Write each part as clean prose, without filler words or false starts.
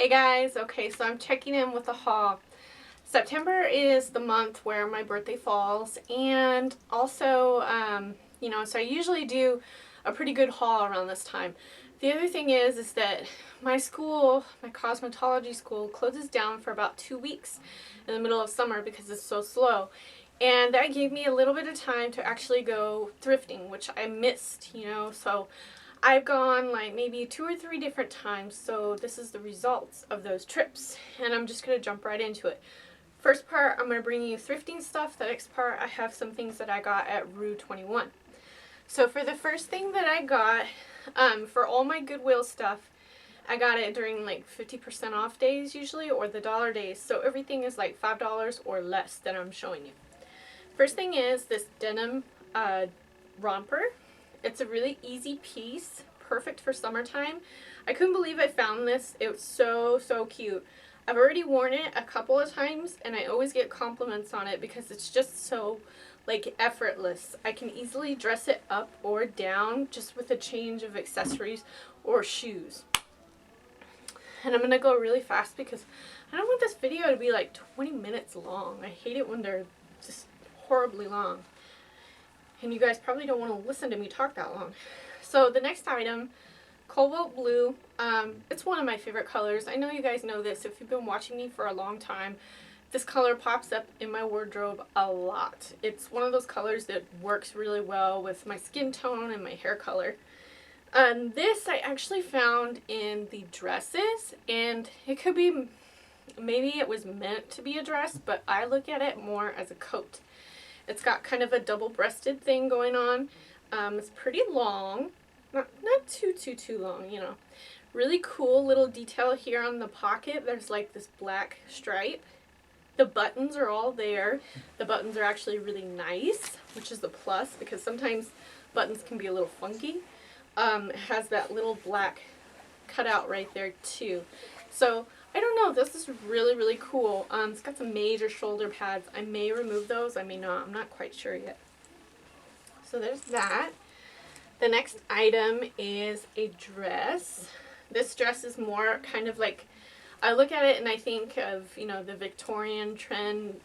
Hey guys, okay, so I'm checking in with a haul. September is the month where my birthday falls, and also, so I usually do a pretty good haul around this time. The other thing is that my school, my cosmetology school, closes down for about 2 weeks in the middle of summer because it's so slow. And that gave me a little bit of time to actually go thrifting, which I missed, so I've gone like maybe 2 or 3 different times, so this is the results of those trips, and I'm just going to jump right into it. First part, I'm going to bring you thrifting stuff. The next part, I have some things that I got at Rue 21. So for the first thing that I got, for all my Goodwill stuff, I got it during like 50% off days usually, or the dollar days, so everything is like $5 or less that I'm showing you. First thing is this denim romper. It's a really easy piece, perfect for summertime. I couldn't believe I found this. It was so cute. I've already worn it a couple of times and I always get compliments on it because it's just so like effortless. I can easily dress it up or down just with a change of accessories or shoes. And I'm going to go really fast because I don't want this video to be like 20 minutes long. I hate it when they're just horribly long. And you guys probably don't want to listen to me talk that long. So the next item, cobalt blue. It's one of my favorite colors. I know you guys know this if you've been watching me for a long time. This color pops up in my wardrobe a lot. It's one of those colors that works really well with my skin tone and my hair color. This I actually found in the dresses, and it could be, maybe it was meant to be a dress, but I look at it more as a coat. It's got kind of a double-breasted thing going on. It's pretty long. Not too long, Really cool little detail here on the pocket. There's like this black stripe. The buttons are all there. The buttons are actually really nice, which is a plus because sometimes buttons can be a little funky. It has that little black cutout right there too. So I don't know, this is really cool. It's got some major shoulder pads. I may remove those, I may not. I'm not quite sure yet. So there's that. The next item is a dress. This dress is more kind of like, I look at it and I think of, the Victorian trend,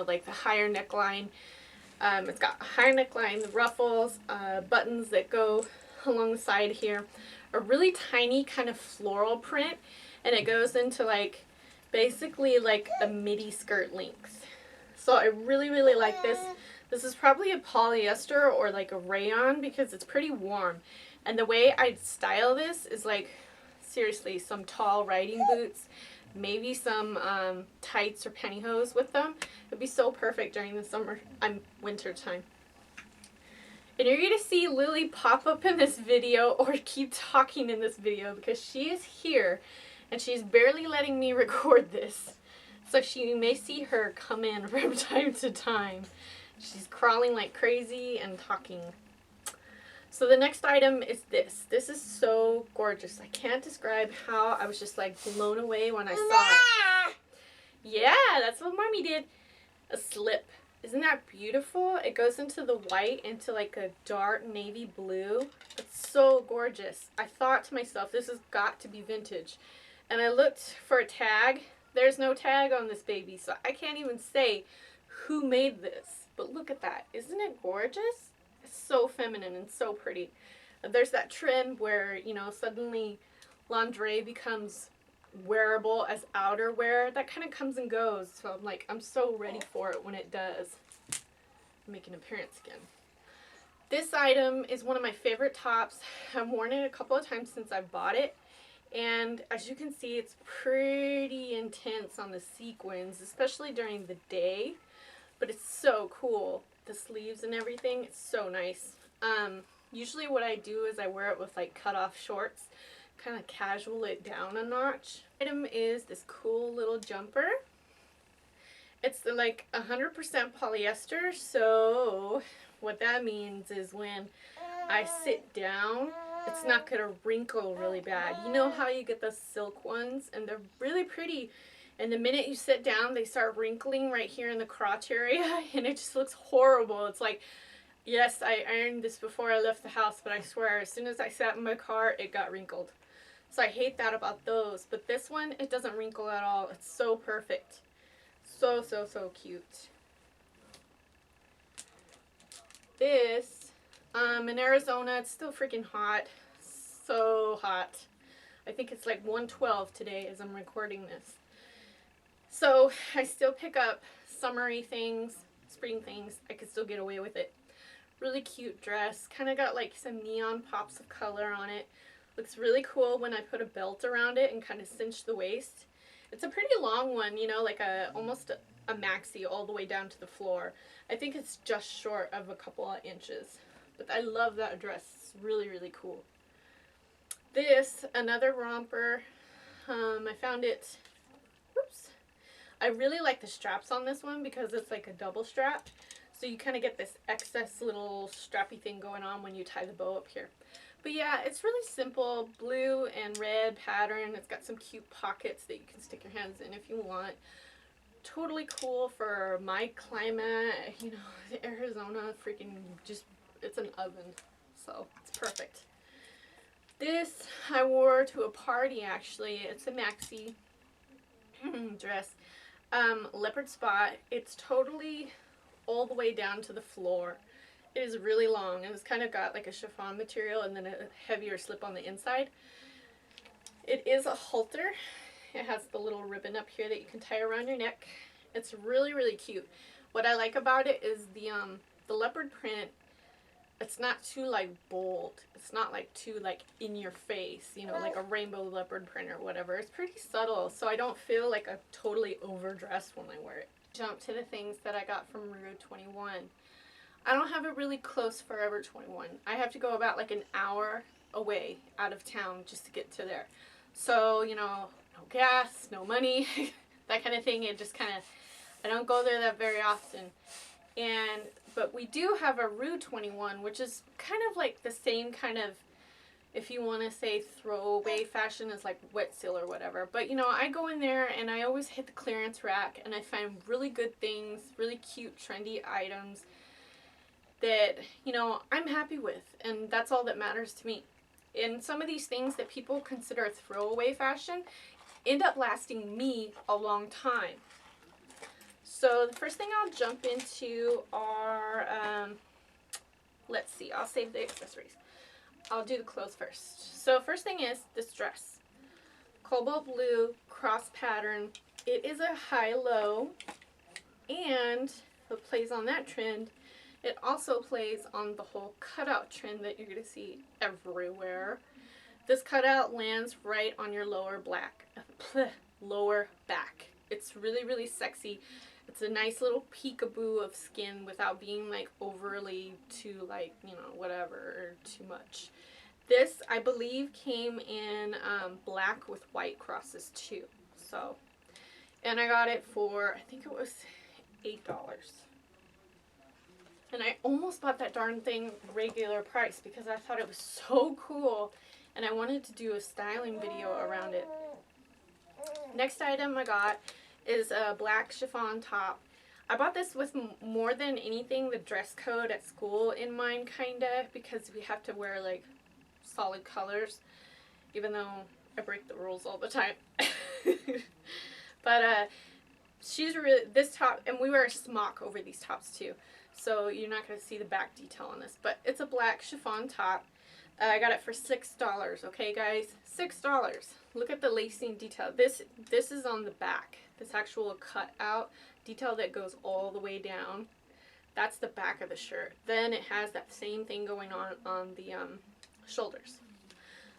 like the higher neckline. It's got a higher neckline, the ruffles, buttons that go along the side here, a really tiny kind of floral print, and it goes into like basically like a midi skirt length. So I really like this. This is probably a polyester or like a rayon because it's pretty warm. And the way I'd style this is like seriously some tall riding boots, maybe some tights or pantyhose with them. It'd be so perfect during the winter time. And you're going to see Lily pop up in this video or keep talking in this video because she is here and she's barely letting me record this. So you may see her come in from time to time. She's crawling like crazy and talking. So the next item is this. This is so gorgeous. I can't describe how I was just like blown away when I saw it. Yeah, that's what Mommy did. A slip. Isn't that beautiful? It goes into the white, into like a dark navy blue. It's so gorgeous. I thought to myself, this has got to be vintage. And I looked for a tag. There's no tag on this baby, so I can't even say who made this. But look at that. Isn't it gorgeous? It's so feminine and so pretty. There's that trend where, suddenly lingerie becomes wearable as outerwear. That kind of comes and goes, so I'm so ready for it when it does make an appearance again. This item is one of my favorite tops. I've worn it a couple of times since I bought it, and as you can see, it's pretty intense on the sequins, especially during the day, but it's so cool. The sleeves and everything, it's so nice. Usually what I do is I wear it with like cut off shorts, kind of casual it down a notch. Item is this cool little jumper. It's like 100% polyester, so what that means is when I sit down, it's not going to wrinkle really bad. You know how you get the silk ones, and they're really pretty, and the minute you sit down, they start wrinkling right here in the crotch area, and it just looks horrible. It's like, yes, I ironed this before I left the house, but I swear, as soon as I sat in my car, it got wrinkled. So I hate that about those. But this one, it doesn't wrinkle at all. It's so perfect. So, so, so cute. This, in Arizona, it's still freaking hot. So hot. I think it's like 112 today as I'm recording this. So I still pick up summery things, spring things. I could still get away with it. Really cute dress. Kind of got like some neon pops of color on it. Looks really cool when I put a belt around it and kind of cinch the waist. It's a pretty long one, you know, like almost a maxi all the way down to the floor. I think it's just short of a couple of inches. But I love that dress. It's really, really cool. This, another romper. I found it, whoops. I really like the straps on this one because it's like a double strap. So you kind of get this excess little strappy thing going on when you tie the bow up here. But yeah, it's really simple, blue and red pattern. It's got some cute pockets that you can stick your hands in if you want. Totally cool for my climate. You know, Arizona freaking just, it's an oven. So it's perfect. This I wore to a party actually. It's a maxi dress. Leopard spot. It's totally all the way down to the floor. It is really long and it's kind of got like a chiffon material and then a heavier slip on the inside. It is a halter. It has the little ribbon up here that you can tie around your neck. It's really, really cute. What I like about it is the leopard print. It's not too like bold. It's not like too like in your face, you know, like a rainbow leopard print or whatever. It's pretty subtle, so I don't feel like I'm totally overdressed when I wear it. Jump to the things that I got from Rue 21. I don't have a really close Forever 21. I have to go about like an hour away out of town just to get to there. So, you know, no gas, no money, that kind of thing. It just kind of, I don't go there that very often. But we do have a Rue 21, which is kind of like the same kind of, if you want to say throwaway fashion, as like wet seal or whatever. But you know, I go in there and I always hit the clearance rack and I find really good things, really cute, trendy items that, you know, I'm happy with, and that's all that matters to me. And some of these things that people consider throwaway fashion end up lasting me a long time. So the first thing I'll jump into are, let's see, I'll save the accessories. I'll do the clothes first. So first thing is this dress. Cobalt blue, cross pattern. It is a high-low, and it plays on that trend. It also plays on the whole cutout trend that you're going to see everywhere. This cutout lands right on your lower back. It's really, really sexy. It's a nice little peekaboo of skin without being like overly too like, you know, whatever, or too much. This, I believe, came in black with white crosses too. So, and I got it for, I think it was $8. And I almost bought that darn thing regular price because I thought it was so cool and I wanted to do a styling video around it. Next item I got is a black chiffon top. I bought this with more than anything the dress code at school in mind, kinda, because we have to wear like solid colors, even though I break the rules all the time. But she's really, this top, and we wear a smock over these tops too, so you're not going to see the back detail on this, but it's a black chiffon top. I got it for $6, okay guys? $6. Look at the lacing detail. This is on the back. This actual cutout detail that goes all the way down. That's the back of the shirt. Then it has that same thing going on the shoulders.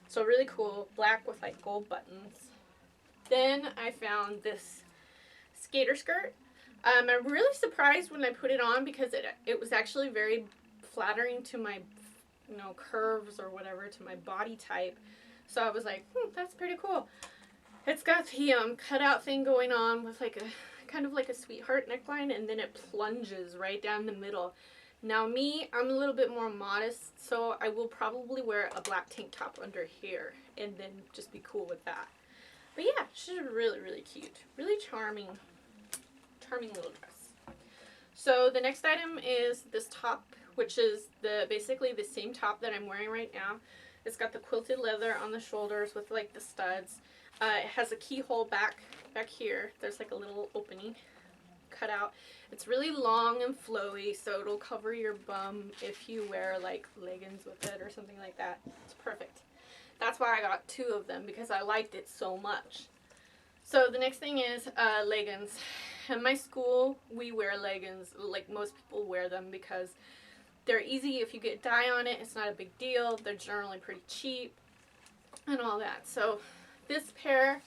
So really cool. Black with like gold buttons. Then I found this skater skirt. I'm really surprised when I put it on because it was actually very flattering to my, you know, curves or whatever, to my body type. So I was like, that's pretty cool. It's got the cutout thing going on with like a kind of like a sweetheart neckline, and then it plunges right down the middle. Now me, I'm a little bit more modest, so I will probably wear a black tank top under here and then just be cool with that. But yeah, she's really, really cute. Really charming little dress. So the next item is this top, which is basically the same top that I'm wearing right now. It's got the quilted leather on the shoulders with like the studs. It has a keyhole back here. There's like a little opening cut out. It's really long and flowy, so it'll cover your bum if you wear like leggings with it or something like that. It's perfect. That's why I got 2 of them, because I liked it so much. So the next thing is leggings. In my school, we wear leggings. Like most people wear them because they're easy. If you get dye on it, it's not a big deal. They're generally pretty cheap and all that. So this pair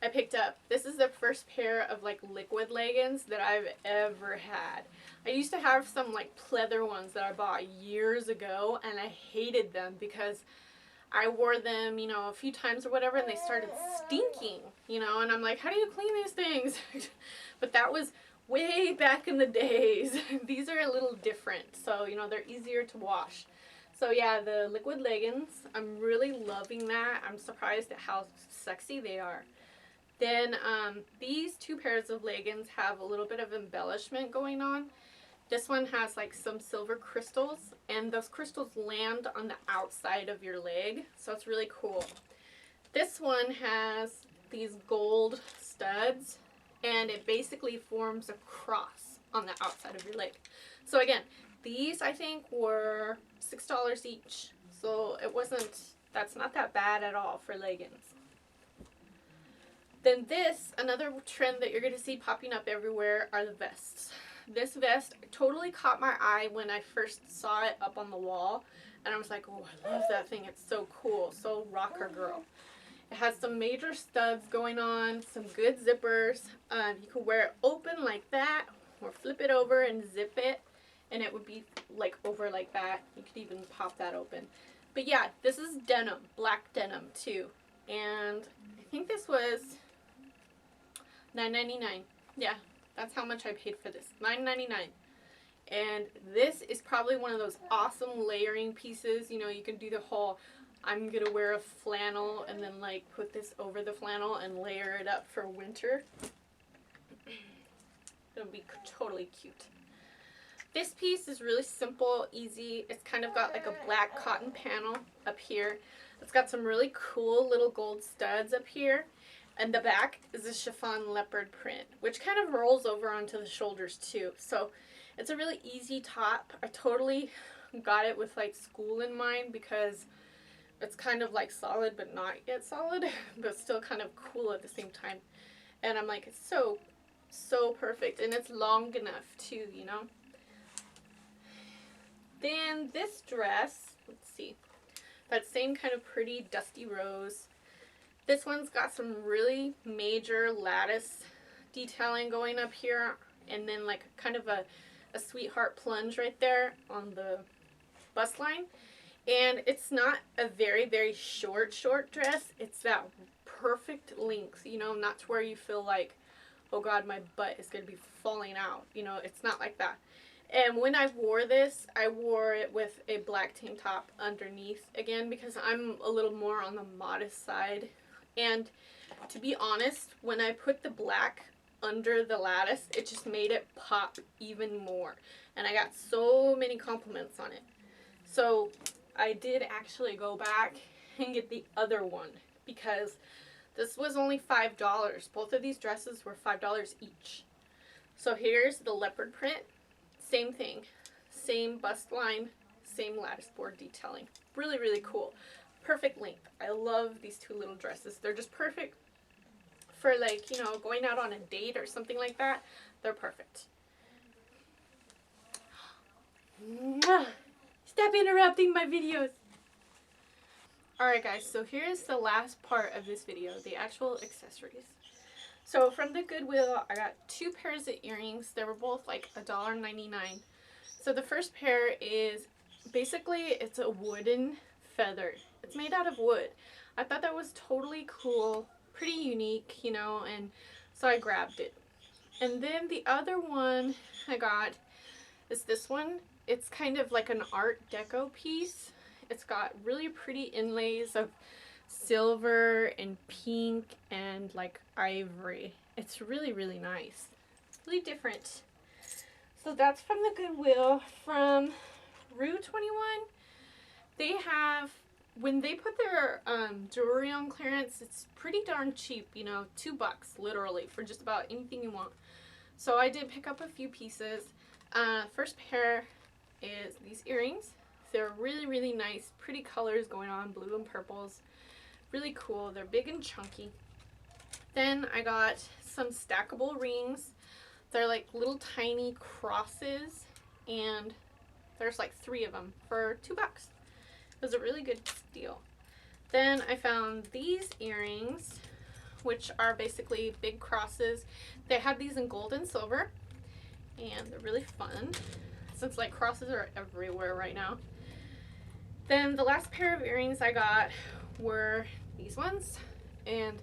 I picked up. This is the first pair of like liquid leggings that I've ever had. I used to have some like pleather ones that I bought years ago, and I hated them because I wore them, you know, a few times or whatever, and they started stinking, you know, and I'm like, how do you clean these things? But that was way back in the days. These are a little different, so, you know, they're easier to wash. So yeah, the liquid leggings, I'm really loving that. I'm surprised at how sexy they are. Then these 2 pairs of leggings have a little bit of embellishment going on. This one has like some silver crystals, and those crystals land on the outside of your leg, so it's really cool. This one has these gold studs, and it basically forms a cross on the outside of your leg. So again, these I think were $6 each, so that's not that bad at all for leggings. Then this, another trend that you're going to see popping up everywhere, are the vests. This vest totally caught my eye when I first saw it up on the wall, and I was like, oh, I love that thing. It's so cool. So rocker girl. It has some major studs going on, some good zippers. You could wear it open like that, or flip it over and zip it, and it would be like over like that. You could even pop that open. But yeah, this is denim, black denim too. And I think this was $9.99. Yeah. That's how much I paid for this, $9.99. And this is probably one of those awesome layering pieces. You know, you can do the whole, I'm going to wear a flannel and then like put this over the flannel and layer it up for winter. It'll be totally cute. This piece is really simple, easy. It's kind of got like a black cotton panel up here. It's got some really cool little gold studs up here. And the back is a chiffon leopard print, which kind of rolls over onto the shoulders too. So it's a really easy top. I totally got it with like school in mind because it's kind of like solid but not yet solid, but still kind of cool at the same time. And I'm like, it's so perfect, and it's long enough too, you know. Then this dress, let's see, that same kind of pretty dusty rose. This one's got some really major lattice detailing going up here, and then like kind of a sweetheart plunge right there on the bust line. And it's not a very short dress. It's that perfect length, you know, not to where you feel like, oh god, my butt is going to be falling out. You know, it's not like that. And when I wore this, I wore it with a black tank top underneath again because I'm a little more on the modest side. And to be honest, when I put the black under the lattice, it just made it pop even more. And I got so many compliments on it. So I did actually go back and get the other one because this was only $5. Both of these dresses were $5 each. So here's the leopard print. Same thing. Same bust line, same lattice board detailing. Really cool. Perfect length. I love these 2 little dresses. They're just perfect for like, you know, going out on a date or something like that. They're perfect. Mwah! Stop interrupting my videos. Alright guys, so here's the last part of this video, the actual accessories. So from the Goodwill, I got 2 pairs of earrings. They were both like $1.99. So the first pair is basically, it's a wooden feather. It's made out of wood. I thought that was totally cool, pretty unique, you know, and so I grabbed it. And then the other one I got is this one. It's kind of like an art deco piece. It's got really pretty inlays of silver and pink and like ivory. It's really nice. Really different. So that's from the Goodwill. From Rue 21, they have when they put their jewelry on clearance, it's pretty darn cheap, you know, $2 literally for just about anything you want. So I did pick up a few pieces. First pair is these earrings. They're really, really nice, pretty colors going on, blue and purples. Really cool. They're big and chunky. Then I got some stackable rings. They're like little tiny crosses, and there's like 3 of them for $2. It was a really good deal. Then I found these earrings, which are basically big crosses. They have these in gold and silver, and they're really fun since like crosses are everywhere right now. Then the last pair of earrings I got were these ones, and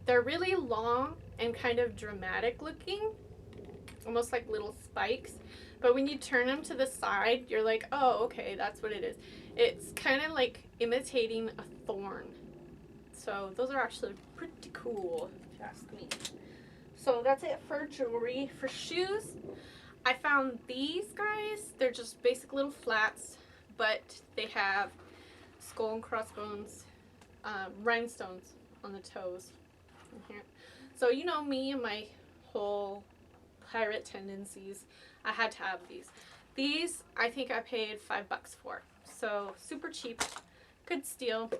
they're really long and kind of dramatic looking, almost like little spikes. But when you turn them to the side, you're like, oh, okay, that's what it is. It's kind of like imitating a thorn. So those are actually pretty cool, if you ask me. So that's it for jewelry. For shoes, I found these guys. They're just basic little flats, but they have skull and crossbones, rhinestones on the toes in here. So you know me and my whole pirate tendencies. I had to have these. These I think I paid $5 for. So super cheap, good steal.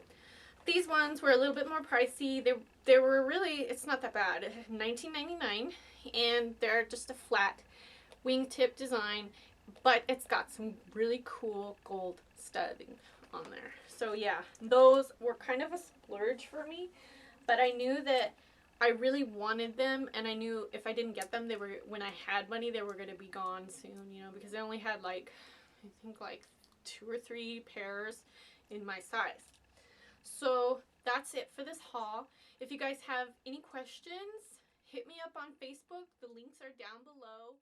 These ones were a little bit more pricey. They were really, it's not that bad. $19.99, and they're just a flat wingtip design, but it's got some really cool gold studding on there. So yeah, those were kind of a splurge for me, but I knew that I really wanted them, and I knew if I didn't get them, they were, when I had money, they were going to be gone soon, you know, because I only had like, I think like 2 or 3 pairs in my size. So that's it for this haul. If you guys have any questions, hit me up on Facebook. The links are down below.